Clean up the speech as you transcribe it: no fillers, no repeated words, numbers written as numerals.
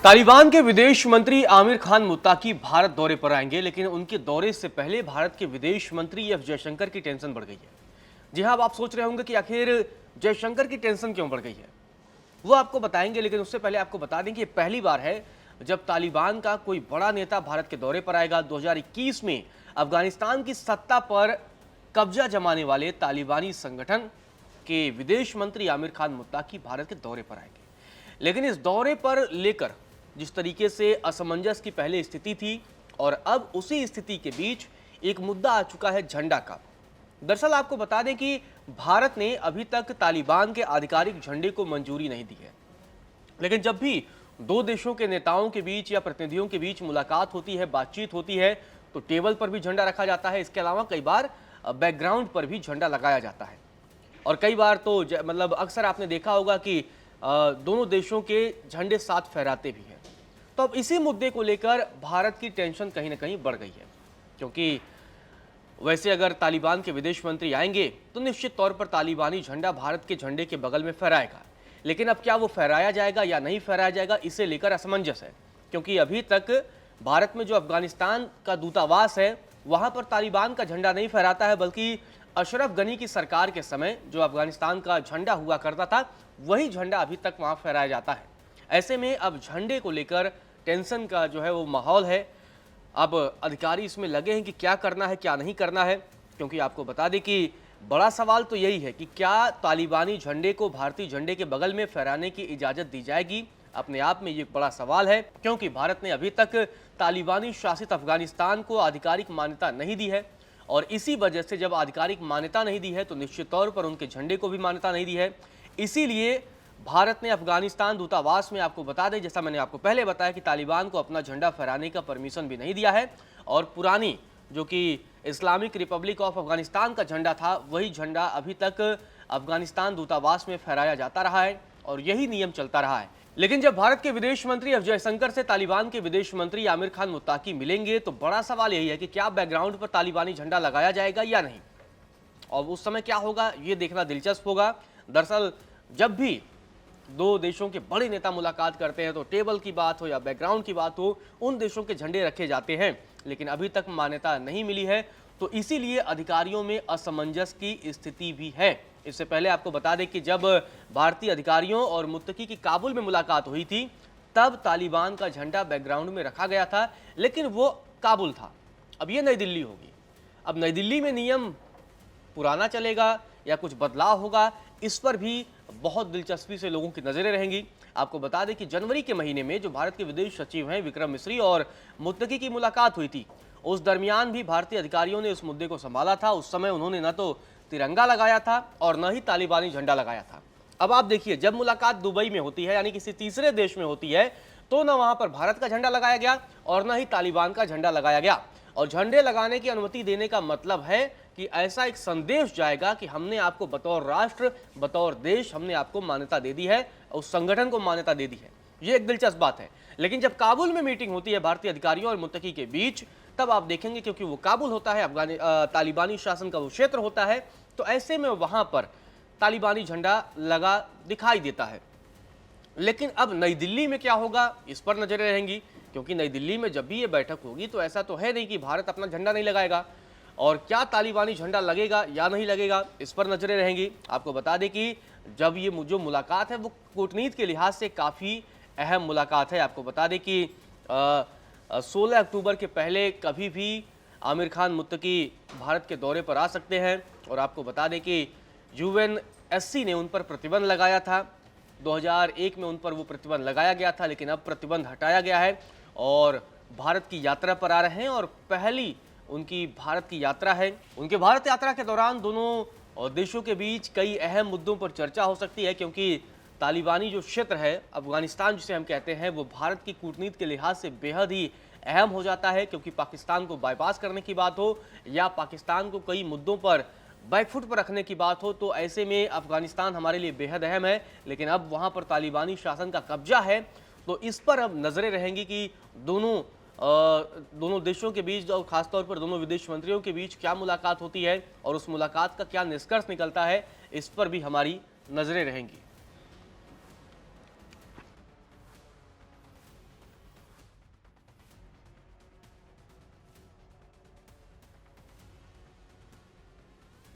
तालिबान के विदेश मंत्री आमिर खान मुत्ताकी भारत दौरे पर आएंगे, लेकिन उनके दौरे से पहले भारत के विदेश मंत्री एस जयशंकर की टेंशन बढ़ गई है। जी हां, अब आप सोच रहे होंगे कि आखिर जयशंकर की टेंशन क्यों बढ़ गई है, वो आपको बताएंगे। लेकिन उससे पहले आपको बता दें कि पहली बार है जब तालिबान का कोई बड़ा नेता भारत के दौरे पर आएगा। 2021 में अफगानिस्तान की सत्ता पर कब्जा जमाने वाले तालिबानी संगठन के विदेश मंत्री आमिर खान मुत्ताकी भारत के दौरे पर आएंगे। लेकिन इस दौरे पर लेकर जिस तरीके से असमंजस की पहले स्थिति थी और अब उसी स्थिति के बीच एक मुद्दा आ चुका है झंडा का। दरअसल आपको बता दें कि भारत ने अभी तक तालिबान के आधिकारिक झंडे को मंजूरी नहीं दी है, लेकिन जब भी दो देशों के नेताओं के बीच या प्रतिनिधियों के बीच मुलाकात होती है, बातचीत होती है, तो टेबल पर भी झंडा रखा जाता है। इसके अलावा कई बार बैकग्राउंड पर भी झंडा लगाया जाता है और कई बार तो मतलब अक्सर आपने देखा होगा कि दोनों देशों के झंडे साथ फहराते भी हैं। तो अब इसी मुद्दे को लेकर भारत की टेंशन कहीं ना कहीं बढ़ गई है, क्योंकि वैसे अगर तालिबान के विदेश मंत्री आएंगे तो निश्चित तौर पर तालिबानी झंडा भारत के झंडे के बगल में फहराएगा। लेकिन अब क्या वो फहराया जाएगा या नहीं फहराया जाएगा, इसे लेकर असमंजस है, क्योंकि अभी तक भारत में जो अफगानिस्तान का दूतावास है वहां पर तालिबान का झंडा नहीं फहराता है, बल्कि अशरफ गनी की सरकार के समय जो अफगानिस्तान का झंडा हुआ करता था वही झंडा अभी तक वहां फहराया जाता है। ऐसे में अब झंडे को लेकर टेंशन का जो है वो माहौल है। अब अधिकारी इसमें लगे हैं कि क्या करना है क्या नहीं करना है, क्योंकि आपको बता दें कि बड़ा सवाल तो यही है कि क्या तालिबानी झंडे को भारतीय झंडे के बगल में फहराने की इजाजत दी जाएगी। अपने आप में ये एक बड़ा सवाल है, क्योंकि भारत ने अभी तक तालिबानी शासित अफगानिस्तान को आधिकारिक मान्यता नहीं दी है और इसी वजह से जब आधिकारिक मान्यता नहीं दी है तो निश्चित तौर पर उनके झंडे को भी मान्यता नहीं दी है। इसीलिए भारत ने अफगानिस्तान दूतावास में, आपको बता दें जैसा मैंने आपको पहले बताया, कि तालिबान को अपना झंडा फहराने का परमिशन भी नहीं दिया है और पुरानी जो कि इस्लामिक रिपब्लिक ऑफ अफगानिस्तान का झंडा था वही झंडा अभी तक अफगानिस्तान दूतावास में फहराया जाता रहा है और यही नियम चलता रहा है। लेकिन जब भारत के विदेश मंत्री एस जयशंकर से तालिबान के विदेश मंत्री आमिर खान मुत्ताकी मिलेंगे तो बड़ा सवाल यही है कि क्या बैकग्राउंड पर तालिबानी झंडा लगाया जाएगा या नहीं, और उस समय क्या होगा ये देखना दिलचस्प होगा। दरअसल जब भी दो देशों के बड़े नेता मुलाकात करते हैं तो टेबल की बात हो या बैकग्राउंड की बात हो, उन देशों के झंडे रखे जाते हैं, लेकिन अभी तक मान्यता नहीं मिली है, तो इसीलिए अधिकारियों में असमंजस की स्थिति भी है। इससे पहले आपको बता दें कि जब भारतीय अधिकारियों और मुत्तकी की काबुल में मुलाकात हुई थी तब तालिबान का झंडा बैकग्राउंड में रखा गया था, लेकिन वो काबुल था। अब ये नई दिल्ली होगी। अब नई दिल्ली में नियम पुराना चलेगा या कुछ बदलाव होगा, इस पर भी बहुत दिलचस्पी से लोगों की नजरें रहेंगी। आपको बता दें कि जनवरी के महीने में जो भारत के विदेश सचिव हैं विक्रम मिस्री और मुत्तकी की मुलाकात हुई थी, उस दरमियान भी भारतीय अधिकारियों ने उस मुद्दे को संभाला था। उस समय उन्होंने न तो तिरंगा लगाया था और न ही तालिबानी झंडा लगाया था। अब आप देखिए, जब मुलाकात दुबई में होती है यानी किसी तीसरे देश में होती है तो न वहां पर भारत का झंडा लगाया गया और न ही तालिबान का झंडा लगाया गया। और झंडे लगाने की अनुमति देने का मतलब है कि ऐसा एक संदेश जाएगा कि हमने आपको बतौर राष्ट्र, बतौर देश, हमने आपको मान्यता दे दी है, उस संगठन को मान्यता दे दी है। ये एक दिलचस्प बात है। लेकिन जब काबुल में मीटिंग होती है भारतीय अधिकारियों और मुत्तकी के बीच, तब आप देखेंगे, क्योंकि वो काबुल होता है, तालिबानी शासन का वो क्षेत्र होता है, तो ऐसे में वहां पर तालिबानी झंडा लगा दिखाई देता है। लेकिन अब नई दिल्ली में क्या होगा, इस पर नजरें रहेंगी, क्योंकि नई दिल्ली में जब भी ये बैठक होगी तो ऐसा तो है नहीं कि भारत अपना झंडा नहीं लगाएगा, और क्या तालिबानी झंडा लगेगा या नहीं लगेगा इस पर नजरें रहेंगी। आपको बता दें कि जब ये जो मुलाकात है वो कूटनीति के लिहाज से काफ़ी अहम मुलाकात है। आपको बता दें कि 16 अक्टूबर के पहले कभी भी आमिर खान मुत्तकी भारत के दौरे पर आ सकते हैं। और आपको बता दें कि यूएनएससी ने उन पर प्रतिबंध लगाया था, 2001 में उन पर वो प्रतिबंध लगाया गया था, लेकिन अब प्रतिबंध हटाया गया है और भारत की यात्रा पर आ रहे हैं और पहली उनकी भारत की यात्रा है। उनके भारत यात्रा के दौरान दोनों देशों के बीच कई अहम मुद्दों पर चर्चा हो सकती है, क्योंकि तालिबानी जो क्षेत्र है अफगानिस्तान जिसे हम कहते हैं, वो भारत की कूटनीति के लिहाज से बेहद ही अहम हो जाता है, क्योंकि पाकिस्तान को बाईपास करने की बात हो या पाकिस्तान को कई मुद्दों पर बैकफुट पर रखने की बात हो, तो ऐसे में अफगानिस्तान हमारे लिए बेहद अहम है। लेकिन अब वहाँ पर तालिबानी शासन का कब्जा है, तो इस पर अब नजरें रहेंगी कि दोनों देशों के बीच और खासतौर पर दोनों विदेश मंत्रियों के बीच क्या मुलाकात होती है और उस मुलाकात का क्या निष्कर्ष निकलता है, इस पर भी हमारी नजरें रहेंगी।